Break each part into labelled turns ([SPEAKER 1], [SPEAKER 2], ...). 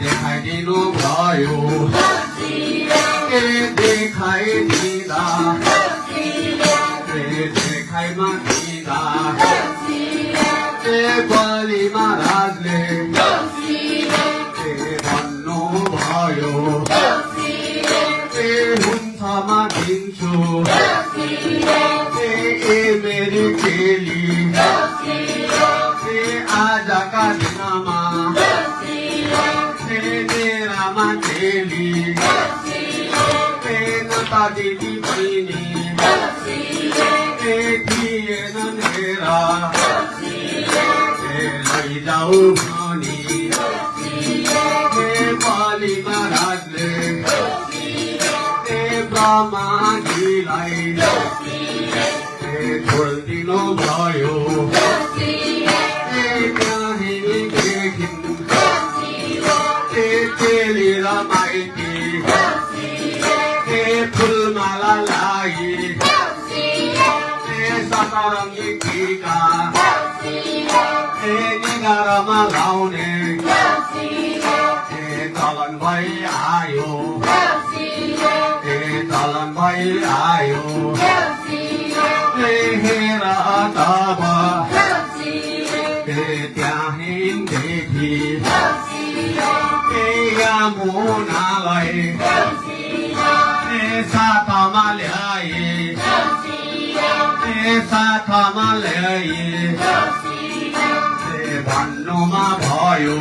[SPEAKER 1] देखाइदिनु भयो देखाइ दिँदा देखाइमा दिँदा बलि महाराजले भन्नुभयो हुन्छमा दिन्छु मेरी चेली आजका दिनमा मेरामा चेली नता दिदी बहिनी थिएन मेरा लैजाऊ भनी बलि महाराजले ब्रह्माजीलाई छोडिदिनु भयो चेली र माइती फुलमाला लाई सतरङ्गी टीका निगारमा लाउने चलन भई आयो चलन भई आयो हेर तब त्यहीँदेखि यमुनालाई साथमा ल्याए साथमा ल्याए भन्नुमा भयो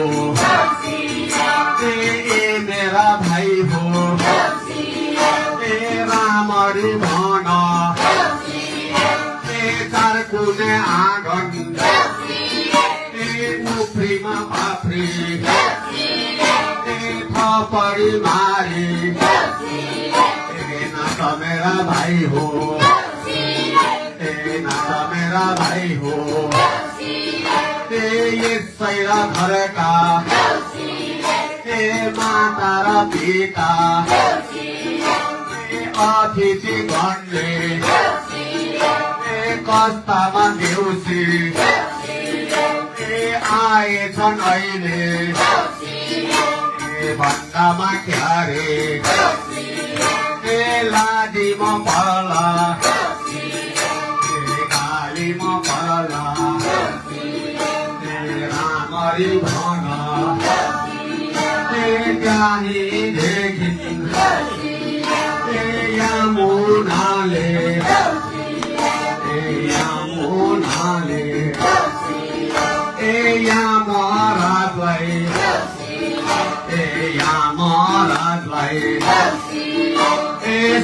[SPEAKER 1] मेरा भाइ हो रामरी भन चारकुने आँगन उफ्रीमा पाफ्री थपडी मारी नाच मेरा भाइ हो नाच मेरा भाइ हो यसैरा घरका माता र पिता अतिथि गणले कस्तामा देउसी आएछन् अहिले भन्दामा क्यारे लाजीमा पर्ला गालीमा पर्ला रामरी भन त्यहीँदेखि यमुनाले महाराजलाई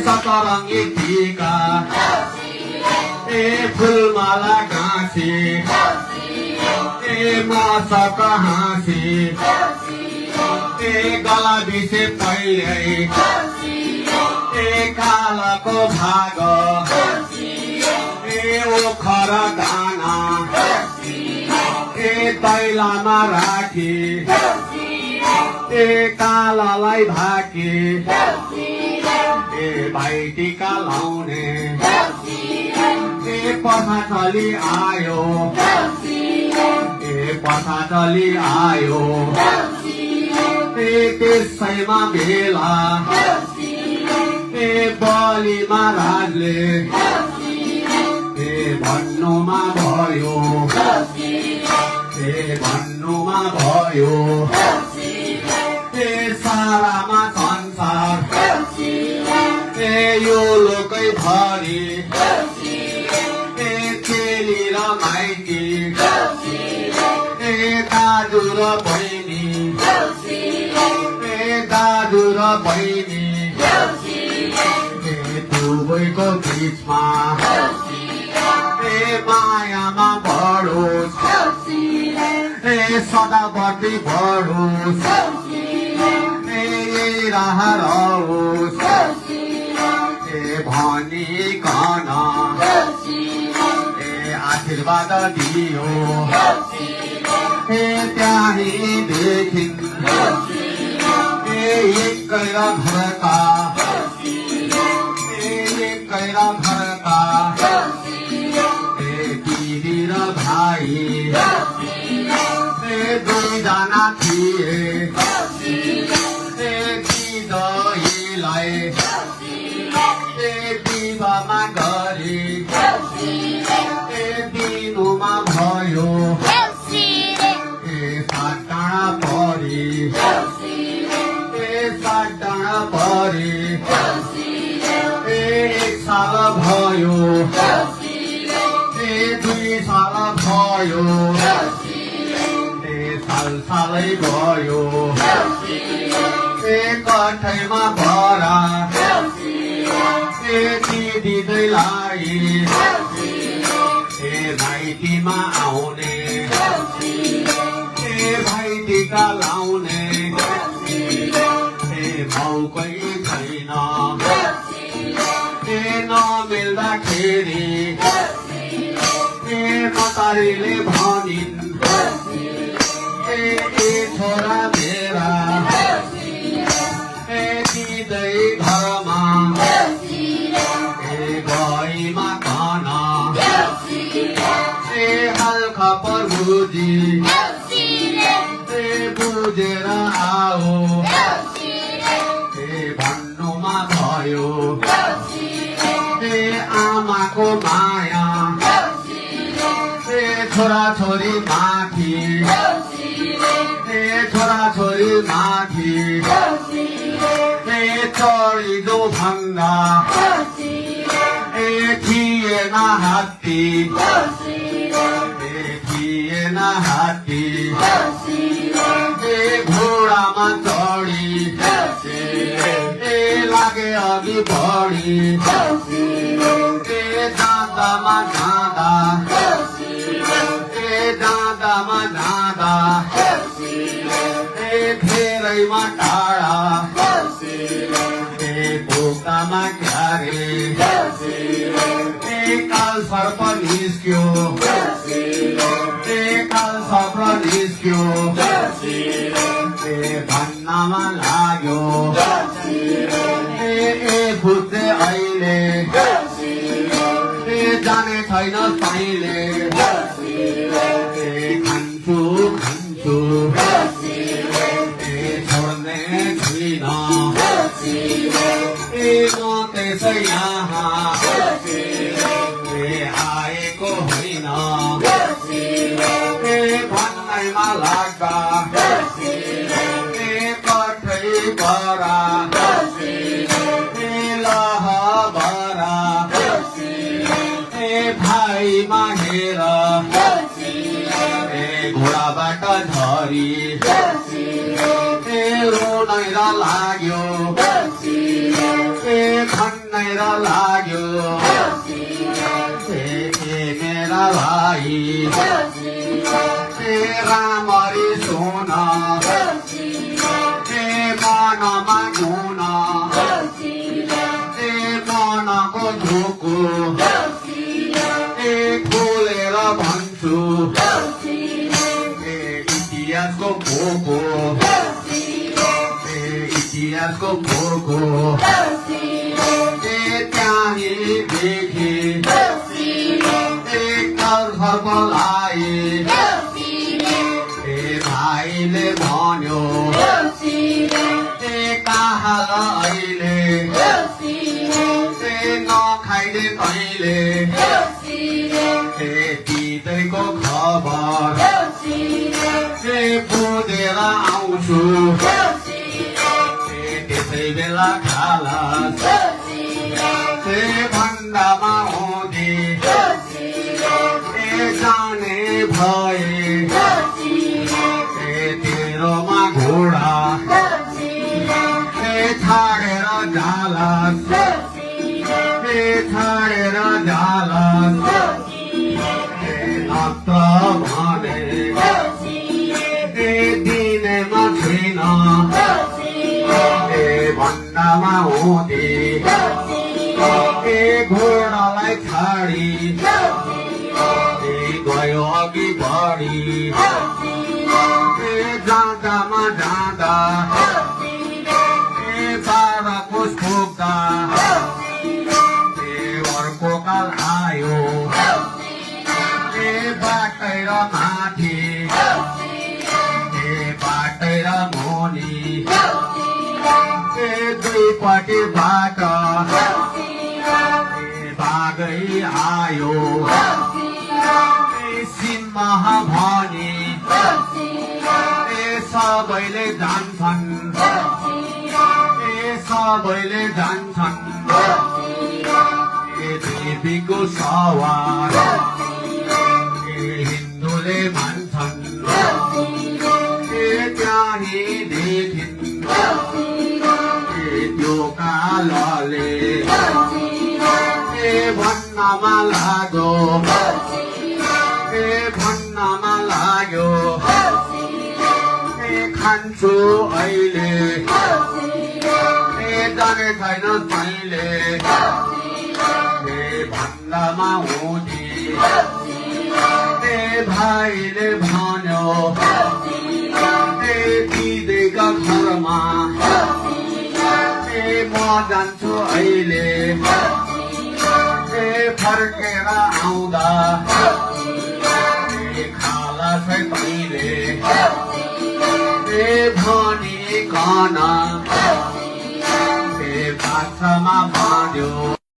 [SPEAKER 1] सतरङ्गी टीका फुलमाला घाँसी मसक हाँसी गला बिसे पहिरै कालको भाग ओखर दाना तैलामा राखी कालालाई भाकी भाइटिका लाउने पछाचली आयो पछाचली आयो त्यसैमा भेला बलि महाराजले भन्नुमा भयो भन्नुमा भयो सारामा संसार यो लोकै भरि चेली र माइती दाजु र बहिनी दाजु र बहिनी दुवैको बिचमा मायामा बढोस् सदावर्ती बढोस् राह रहोस् भनिकन आशीर्वाद दियो त्यहीँदेखि एकै र घरका दिदी र भाइ दुईजना थिए दिदीलाई साल भयो ए 2 साल भयो ए सालै भयो ए कठैमा भरा ए दिदीलाई ए भाइटीमा आउने ए भाइटीका लाउने ए मौकै छैन ए नमिल्दाखेरि ए मतारीले भनिन् ए छोरा मेरा ए दिँदै घरमा ए गइमा कन ए हल्का प्रभुजी ए बुझेर आओ ए भन्नुमा भयो ए आमाको माया ए छोराछोरी माथि ए छोराछोरी माथि ए चढिदो भन्दा ए थिएन हात्ती ए थिएन हात्ती ए घोडामा चढी ए लागे अघि बढी ए जाँदामा जाँदा ए जाँदामा जाँदा ए धेरैमा टाढा ए बोकामा क्यारे ए काल सर्प निस्क्यो ए काल सर्प निस्क्यो ए भन्नमा लाग्यो ए बुझ्दै अहिले ए जाने छैन तैँले ए खान्छु खान्छु ए छोड्ने छैन ए म त्यसै यहाँ ए आएको होइन ए भन्दैमा लाग्दा ए कठै बरा ए लहबरा ए भाइमा हेर ए घोडाबाट झरी ए रोनै र लाग्यो ए खन्नै र लाग्यो ए मेरा भाइ ए रामरी सुन ए मनमा गुण ए मनको धुकु ए खोलेर भन्छु ए इतिहासको पोको ए इतिहासको पोको ए त्यहीँदेखि ए काल सर्पलाई ए भाइले भन्यो ए कहाँ अहिले ए नखाइले तैँले ए दिदैको खबर ए बुझेर आउँछु ए त्यसै बेला खालास ए भन्दामा हुँदी ए जाने भए ए तेरोमा घोडा ए छाडेर जालास ए छाडेर जालास ए नत्र भने ए दिनेमा छैन ए भन्दामा हुँदी ए घोडालाई छाडी ए गयो अघि बढी ए जाँदामा जाँदा ए 12 कोस पुग्दा ए अर्को काल आयो ए बाटै र माथि ए बाटै र मुनि ए दुईपट्टिबाट ए बागै आयो ए सिंह भनी ए सबैले जान्छन् ए सबैले जान्छन् देवीको सवार हिन्दूले भन्छन् त्यही देखिन् त्यो कालले भन्नमा लाग्यो भन्नमा लाग्यो खान्छु अहिले जाने छैन तैँले भन्दामा हुने भाइले भन्यो दिदीका घरमा म जान्छु अहिले फर्केर आउँदा खाला छै तैँले भनिकन बाछामा भन्यो